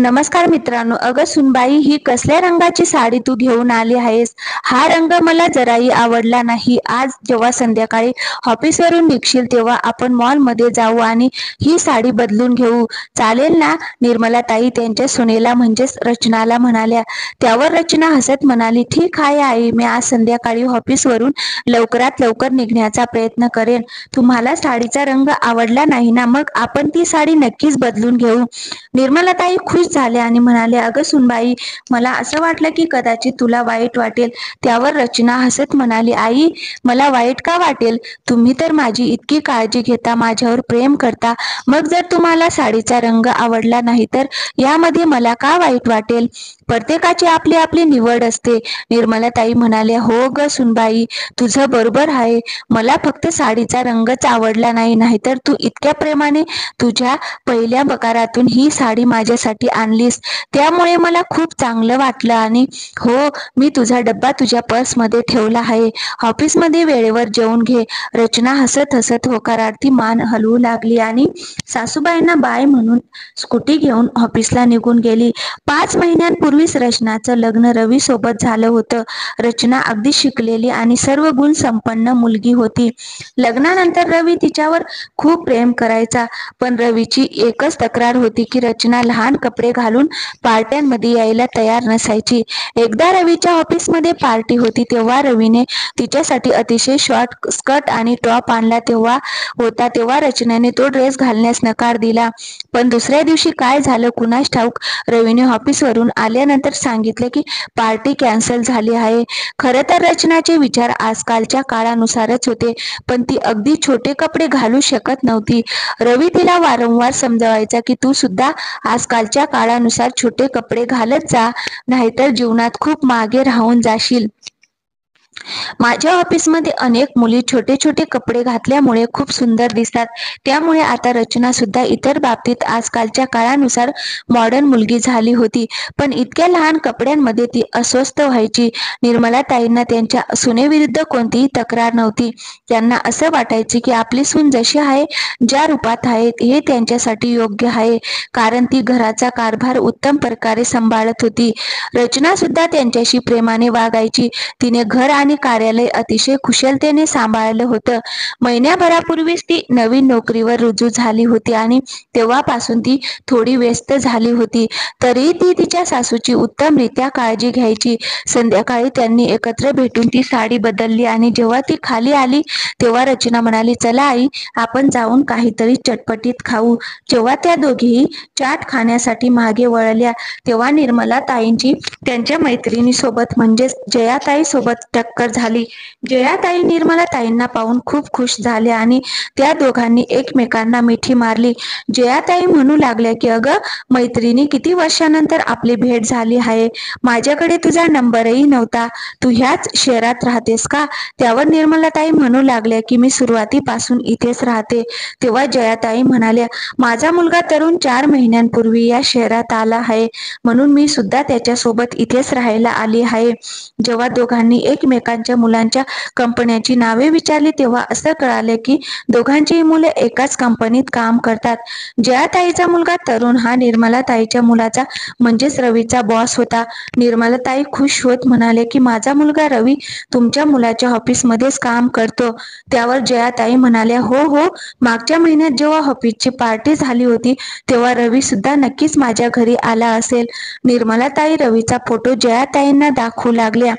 नमस्कार मित्रांनो, अगं सुनबाई, ही कसल्या रंगाची साडी तू घेऊन आली आहेस? हा रंग मला जराही आवडला नाही. आज जेव्हा संध्याकाळी ऑफिसवरून निघशील तेव्हा आपण मॉलमध्ये जाऊ आणि ही साडी बदलून घेऊ, चालेल ना? निर्मला ताई त्यांच्या सुनेला म्हणजेच रचनाला म्हणाल्या. त्यावर रचना हसत म्हणाली, ठीक आहे आई, मी आज संध्याकाळी ऑफिसवरून लवकरात लवकर निघण्याचा प्रयत्न करेन. तुम्हाला साडीचा रंग आवडला नाही ना? मग आपण ती साडी नक्कीच बदलून घेऊ. निर्मला ताई खुश झाल्या आणि म्हणाले, अगं सुनबाई, मला असं वाटलं की कदाचित तुला वाईट वाटेल. त्यावर रचना हसत म्हणाली, आई, मला वाईट का वाटेल? तुम्ही तर माझी इतकी काळजी घेता, माझ्यावर प्रेम करता. मग जर तुम्हाला साडीचा रंग आवडला नाही तर यामध्ये मला का वाईट वाटेल? प्रत्येकाची आपली आपली निवड असते. निर्मला ताई म्हणाले, हो ग सुनबाई, तुझं बरोबर आहे. मला फक्त साडीचा रंगच आवडला नाही, नाहीतर तू इतक्या प्रेमाने तुझ्या पहिल्या पगारातून ही साडी माझ्यासाठी आणलीस, त्यामुळे मला खूप चांगलं वाटलं. आणि हो, मी तुझा डब्बा तुझ्या पर्समध्ये ठेवला आहे. ऑफिसमध्ये वेळेवर जेवून घे. रचना हसत हसत होकारार्थी मान हलवू लागली आणि सासूबाईंना बाय म्हणून स्कूटी घेऊन ऑफिसला निघून गेली. 5 महिन्यांपूर्वीच रचनाचं लग्न रवी सोबत झालं होतं. रचना अगदी शिकलेली आणि सर्व गुण संपन्न मुलगी होती. लग्नानंतर रवी तिच्यावर खूप प्रेम करायचा, पण रवीची एकच तक्रार होती की रचना लहान कपडे घालून पार्ट्यांमध्ये यायला तयार नसायची. एकदा रवीच्या ऑफिसमध्ये पार्टी होती तेव्हा रवीने तिच्यासाठी अतिशय शॉर्ट स्कर्ट आणि टॉप आणला तेव्हा रचनाने तो ड्रेस घालण्यास नकार दिला. पण दुसऱ्या दिवशी काय झालं कुणास ठाऊक, रवीने ऑफिसवरून आल्यानंतर सांगितले की पार्टी कॅन्सल झाली आहे. खरं तर रचनाचे विचार आजकालच्या काळानुसारच होते, पण ती अगदी छोटे कपडे घालू शकत नव्हती. रवी तिला वारंवार समजावायचा की तू सुद्धा आजकालच्या काळानुसार छोटे कपडे घालत जा, नाहीतर जीवनात खूप मागे राहून जाशील. माझ्या ऑफिसमध्ये अनेक मुली छोटे छोटे कपडे घातल्यामुळे खूप सुंदर दिसतात, त्यामुळे आता रचना सुद्धा इतर बाबतीत आजकालच्या काळानुसार मॉडर्न मुलगी झाली होती. पण इतक्या लहान कपड्यांमध्ये ती अस्वस्थ व्हायची. निर्मला ताईंना त्यांच्या सुनेविरुद्ध कोणतीही तक्रार नव्हती. त्यांना असं वाटायचे की आपली सून जशी आहे, ज्या रूपात आहे, हे त्यांच्यासाठी योग्य आहे, कारण ती घराचा कारभार उत्तम प्रकारे सांभाळत होती. रचना सुद्धा त्यांच्याशी प्रेमाने वागायची. तिने घर आणि कार्यालय अतिशय कुशलतेने सांभाळलं होतं. महिन्याभरापूर्वीच ती नवीन नोकरीवर रुजू झाली होती आणि तेव्हापासून ती थोडी व्यस्त झाली होती. तरीही ती तिच्या सासूची उत्तमरित्या काळजी घ्यायची. संध्याकाळी त्यांनी एकत्र भेटून ती साडी बदलली आणि जेव्हा ती खाली आली तेव्हा रचना म्हणाली, चला आई, आपण जाऊन काहीतरी चटपटीत खाऊ. जेव्हा त्या दोघीही चाट खाण्यासाठी मागे वळल्या तेव्हा निर्मला ताईंची त्यांच्या मैत्रिणीसोबत म्हणजेच जयाताई सोबत टक्कर झाली. जयाताई निर्मला ताईंना पाहून खूप खुश झाल्या आणि त्या दोघांनी एकमेकांना मिठी मारली. जयाताई म्हणू लागल्या की अगं मैत्रिणी, किती वर्षानंतर आपली भेट झाली आहे. माझ्याकडे तुझा नंबरही नव्हता. तू ह्याच शहरात राहतेस का? त्यावर निर्मलाताई म्हणू लागल्या की मी सुरुवातीपासून इथेच राहते. तेव्हा जयाताई म्हणाल्या, माझा मुलगा तरुण 4 महिन्यांपूर्वी या शहरात आला आहे, म्हणून मी सुद्धा त्याच्यासोबत इथेच राहायला आली आहे. जेव्हा दोघांनी एकमेकांच्या मुलांच्या कंपन्यांची नावे विचारली तेव्हा असं कळाले की दोघांचीही मुले एकाच कंपनीत काम करतात. जयाताईचा मुलगा तरुण हा निर्मलाताईच्या मुलाचा म्हणजेच रवीचा बॉस होता. निर्मलाताई खुश होत म्हणाले की माझा मुलगा रवी तुमच्या मुलाच्या ऑफिसमध्येच काम करतो. त्यावर जयाताई म्हणाल्या, हो हो, मागच्या महिन्यात जेव्हा ऑफिसची पार्टी झाली होती तेव्हा रवी सुद्धा नक्कीच माझ्या घरी आला असेल. निर्मलाताई रवीचा फोटो जयाताईंना दाखवू लागल्या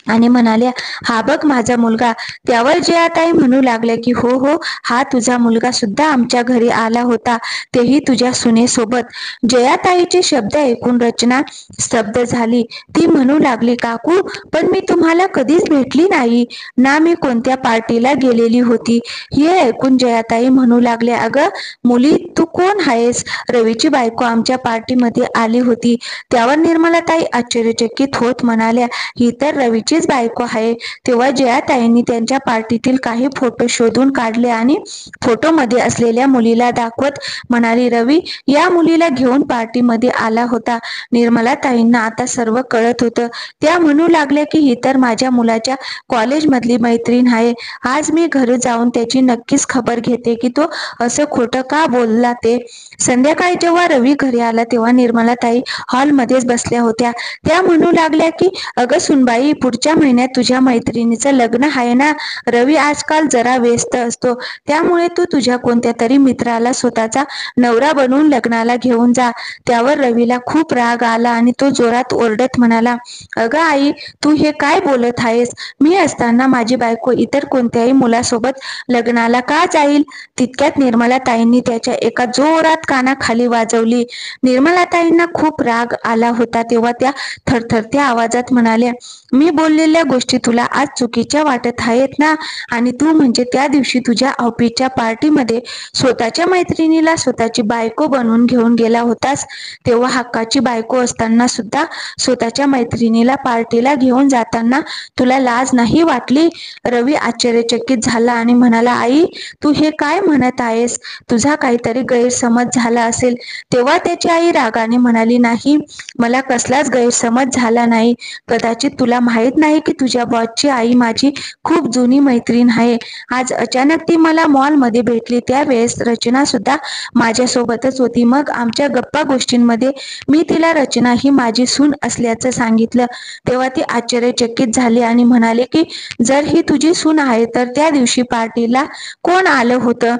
आणि म्हणाल्या, हा बघ माझा मुलगा. त्यावर जयाताई म्हणू लागल्या की हो हो, हा तुझा मुलगा सुद्धा आमच्या घरी आला होता, तेही तुझ्या सुनेसोबत. जयाताईचे शब्द ऐकून रचना स्तब्ध झाली. ती म्हणू लागली, काकू, पण मी तुम्हाला कधीच भेटली नाही ना, मी कोणत्या पार्टीला गेलेली होती. हे ऐकून जयाताई म्हणू लागल्या, अगं मुली, तू कोण आहेस? रवीची बायको आमच्या पार्टीमध्ये आली होती. त्यावर निर्मलाताई आश्चर्यचकित होत म्हणाल्या, ही तर रवीची तुझीच बायको आहे. तेव्हा जयाताईंनी त्यांच्या पार्टीतील काही फोटो शोधून काढले आणि फोटोमध्ये असलेल्या मुलीला दाखवत म्हणाली, रवी या मुलीला घेऊन पार्टीमध्ये आला होता. निर्मलाताईंना आता सर्व कळत होतं. त्या म्हणू लागल्या की ही तर माझ्या मुलाच्या कॉलेजमधली मैत्रीण आहे. आज मी घरी जाऊन त्याची नक्कीच खबर घेते की तो असं खोटं का बोलला ते. संध्याकाळी जेव्हा रवी घरी आला तेव्हा निर्मलाताई हॉलमध्येच बसल्या होत्या. त्या म्हणू लागल्या की अगं सुनबाई, पुढच्या महिन्यात तुझ्या मैत्रिणीचं लग्न आहे ना. रवी आजकाल जरा व्यस्त असतो, त्यामुळे तू तुझ्या कोणत्या तरी मित्राला स्वतःचा नवरा बनवून लग्नाला घेऊन जा. त्यावर रवीला खूप राग आला आणि तो जोरात ओरडत म्हणाला, अगं आई, तू हे काय बोलत आहेस? मी असताना माझी बायको इतर कोणत्याही मुलासोबत लग्नाला का जाईल? तितक्यात निर्मलाताईंनी त्याच्या एका जोरात कानाखाली वाजवली. निर्मलाताईंना खूप राग आला होता तेव्हा त्या थरथरत्या आवाजात म्हणाल्या, मी बोललेल्या गोष्टी तुला आज चुकीच्या वाटत आहेत ना. आणि तू म्हणजे त्या दिवशी तुझ्या ऑफिसच्या पार्टीमध्ये स्वतःच्या मैत्रिणीला स्वतःची बायको बनवून घेऊन गेला होतास. तेव्हा हक्काची बायको असताना सुद्धा स्वतःच्या मैत्रिणीला पार्टीला घेऊन जाताना तुला लाज नाही वाटली? रवी आश्चर्यचकित झाला आणि म्हणाला, आई, तू हे काय म्हणत आहेस? तुझा काहीतरी गैरसमज झाला असेल. तेव्हा त्याची आई रागाने म्हणाली, नाही, मला कसलाच गैरसमज झाला नाही. कदाचित तुला माहित नाही की तुझ्या बॉसची आई माझी खूप जुनी मैत्रीण आहे. आज अचानक ती मला मॉलमध्ये भेटली. त्यावेळेस रचना सुद्धा माझ्यासोबतच होती. मग आमच्या गप्पा गोष्टींमध्ये मी तिला रचना ही माझी सून असल्याचं सांगितलं. तेव्हा ती आश्चर्यचकित झाली आणि म्हणाले की जर ही तुझी सून आहे तर त्या दिवशी पार्टीला कोण आलं होतं?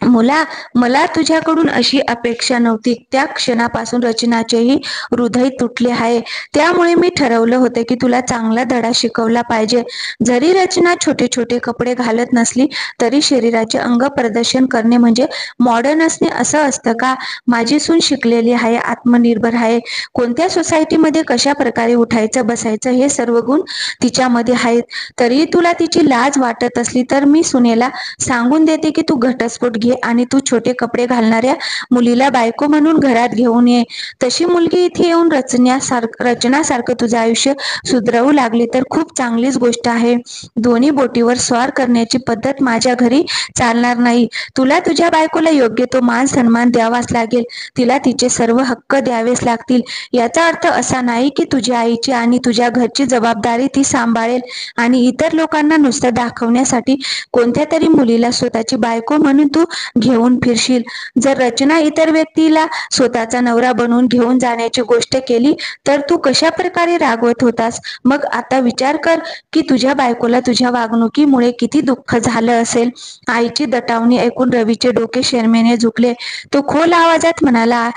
मला तुझ्याकडून अशी अपेक्षा नव्हती. त्या क्षणापासून रचनाचेही हृदय तुटले आहे. त्यामुळे मी ठरवलं होतं की तुला चांगला धडा शिकवला पाहिजे. जरी रचना छोटे छोटे कपडे घालत नसली तरी शरीराचे अंग प्रदर्शन करणे म्हणजे मॉडर्न असणे असं असतं का? माझी सून शिकलेली आहे, आत्मनिर्भर आहे. कोणत्या सोसायटीमध्ये कशा प्रकारे उठायचं बसायचं हे सर्व गुण तिच्यामध्ये आहेत. तरी तुला तिची लाज वाटत असली तर मी सुनेला सांगून देते की तू घटस्फोट घे आणि तू छोटे कपडे घालणाऱ्या मुलीला बायको म्हणून घरात घेऊन ये. तशी मुलगी इथे येऊन रचनासारखं तुझं आयुष्य सुधरवू लागली तर खूप चांगलीच गोष्ट आहे. दोन्ही बोटीवर स्वार करण्याची पद्धत माझ्या घरी चालणार नाही. तुला तुझ्या बायकोला योग्य तो मान सन्मान द्यावाच लागेल. तिला तिचे सर्व हक्क द्यावेच लागतील. याचा अर्थ असा नाही की तुझ्या आईची आणि तुझ्या घरची जबाबदारी ती सांभाळेल आणि इतर लोकांना नुसतं दाखवण्यासाठी कोणत्या तरी मुलीला स्वतःची बायको म्हणून तू घेऊन फिरशील. जर रचना इतर व्यक्तीला स्वतःचा नवरा बनवून घेऊन जाण्याची गोष्ट केली तर तू कशा प्रकारे रागवत होतास? मग आता विचार कर की तुझ्या बायकोला तुझ्या वागणुकीमुळे किती दुःख झालं असेल. आईची दटावणी ऐकून रवीचे डोके शरमेने झुकले. तो खोल आवाजात म्हणाला,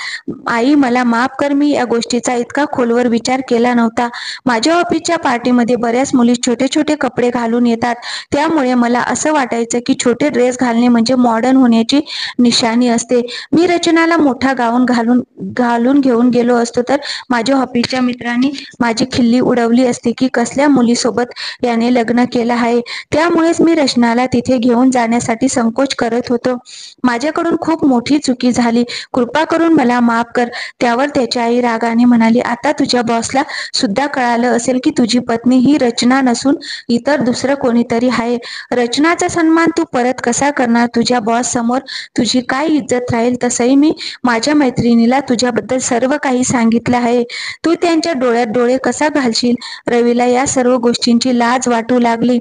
आई, मला माफ कर. मी या गोष्टीचा इतका खोलवर विचार केला नव्हता. माझ्या ऑफिसच्या पार्टीमध्ये बऱ्याच मुली छोटे छोटे कपडे घालून येतात. त्यामुळे मला असं वाटायचं की छोटे ड्रेस घालणे म्हणजे मॉडर्न होण्याची निशाणी असते. मी रचनाला मोठा गाऊन घालून घेऊन गेलो असतो तर माझ्या ऑफिसच्या मित्रांनी माझी खिल्ली उडवली असती की कसल्या मुलीसोबत याने लग्न केलं आहे. त्यामुळेच मी रचनाला तिथे घेऊन जाण्यासाठी संकोच करत होतो. माझ्याकडून खूप मोठी चुकी झाली. कृपा करून मला माफ कर. त्यावर त्याची आई रागाने म्हणाली, आता तुझ्या बॉसला सुद्धा कळालं असेल की तुझी पत्नी ही रचना नसून इतर दुसरं कोणीतरी आहे. रचनाचा सन्मान तू परत कसा करणार? तुझ्या बॉस समोर तुझी काय इज्जत राहील? तसंही मी माझ्या मैत्रिणीला तुझ्याबद्दल सर्व काही सांगितलं आहे. तू त्यांच्या डोळ्यात डोळे कसा घालशील? रवीला या सर्व गोष्टींची लाज वाटू लागली.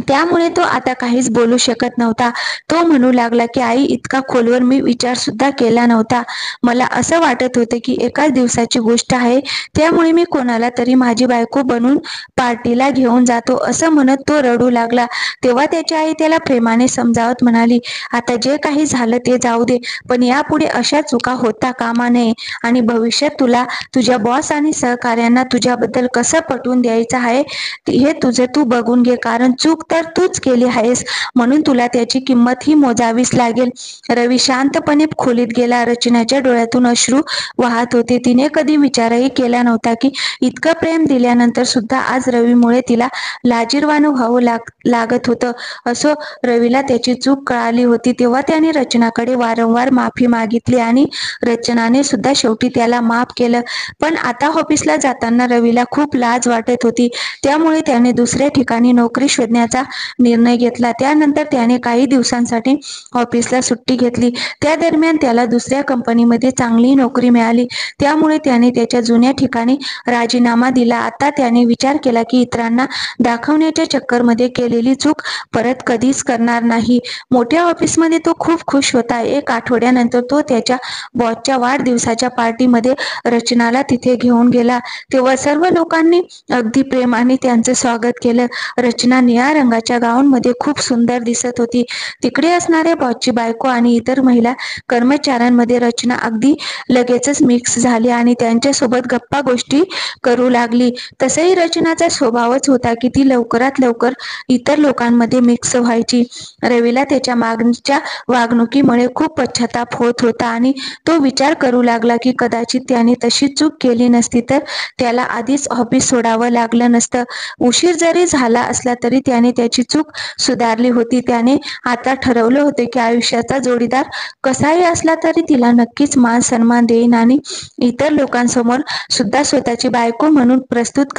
त्यामुळे तो आता काहीच बोलू शकत नव्हता. तो म्हणू लागला की आई, इतका खोलवर मी विचार सुद्धा केला नव्हता. मला असं वाटत होतं की एकाच दिवसाची गोष्ट आहे, त्यामुळे मी कोणाला तरी माझी बायको बनवून पार्टीला घेऊन जातो असं म्हणत तो रडू लागला. तेव्हा त्याची आई त्याला प्रेमाने समजावत म्हणाली, आता जे काही झालं ते जाऊ दे, पण यापुढे अशा चुका होता कामा नये आणि भविष्यात तुला तुझ्या बॉस आणि सहकार्यांना तुझ्याबद्दल कसं पटवून द्यायचं आहे हे तुझं तू बघून घे. कारण चूक तर तूच केली आहेस, म्हणून तुला त्याची किंमत ही मोजावीच लागेल. रवी शांतपणे खोलीत गेला. रचनाच्या डोळ्यातून अश्रू वाहत होते. तिने कधी विचारही केला नव्हता की इतकं प्रेम दिल्यानंतर सुद्धा आज रवीमुळे तिला लाजिरवाणं व्हावं लागत होतं. असो, रवीला त्याची चूक कळाली होती तेव्हा त्याने रचनाकडे वारंवार माफी मागितली आणि रचनाने सुद्धा शेवटी त्याला माफ केलं. पण आता ऑफिसला जाताना रवीला खूप लाज वाटत होती. त्यामुळे त्याने दुसऱ्या ठिकाणी नोकरी शोधण्याचा निर्णय घेतला. त्यानंतर त्याने काही दिवसांसाठी ऑफिसला सुट्टी घेतली. त्या दरम्यान त्याला दुसऱ्या कंपनीमध्ये चांगली नोकरी मिळाली. त्यामुळे त्याने त्याच्या जुन्या ठिकाणी राजीनामा दिला. आता त्याने विचार केला की इतरांना दाखवण्याच्या चक्करमध्ये केलेली चूक परत कधीच करणार नाही. मोठ्या ऑफिसमध्ये तो खूप खुश होता. एक आठवड्यानंतर तो त्याच्या बॉसच्या वाढदिवसाच्या पार्टीमध्ये रचनाला तिथे घेऊन गेला. तेव्हा सर्व लोकांनी अगदी प्रेमाने त्यांचं स्वागत केलं. रचना निळ्या रंगाच्या गाऊनमध्ये खूप सुंदर दिसत होती. तिकडे असणाऱ्या बॉसची बायको आणि इतर महिला कर्मचाऱ्यांमध्ये रचना अगदी लगेचच मिक्स झाली आणि त्यांच्यासोबत गप्पा गोष्टी करू लागली. तसंही रचनाचा स्वभावच होता की ती लवकरात लवकर इतर लोकांमध्ये मिक्स व्हायची. रवीला त्याच्या मागच्या वागणुकीमुळे खूप पश्चाताप होत होता आणि तो विचार करू लागला की कदाचित त्याने तशी चूक केली नसती तर त्याला आधीच ऑफिस सोडावं लागलं नसतं. उशीर जरी झाला असला तरी त्याने त्याची चूक सुधारली होती. त्याने आता ठरवलं होतं की आयुष्याचा जोडीदार कसाही असला तरी तिला नक्कीच मान सन्मान देईन आणि इतर लोकांसमोर सुद्धा स्वतःची बायको म्हणून प्रस्तुत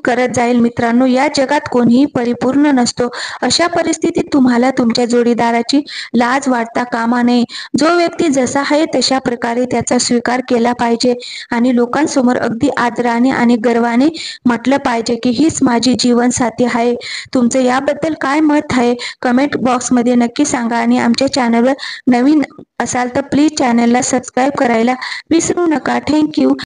करत जाईल. मित्रांनो, या जगात कोणीही परिपूर्ण नसतो. अशा परिस्थितीत तुम्हाला तुमच्या जोडीदाराची लाज वाटता कामा नये. जो व्यक्ती जसा आहे तशा प्रकारे त्याचा स्वीकार केला पाहिजे आणि लोकांसमोर अगदी आदराने आणि गर्वाने म्हटलं पाहिजे की हीच माझी जीवनसाथी आहे. तुमचं याबद्दल काय मत आहे कमेंट बॉक्समध्ये नक्की सांगा आणि आमच्या चॅनलवर नवीन असाल तर प्लीज चॅनलला सबस्क्राईब करायला विसरू नका. थँक्यू.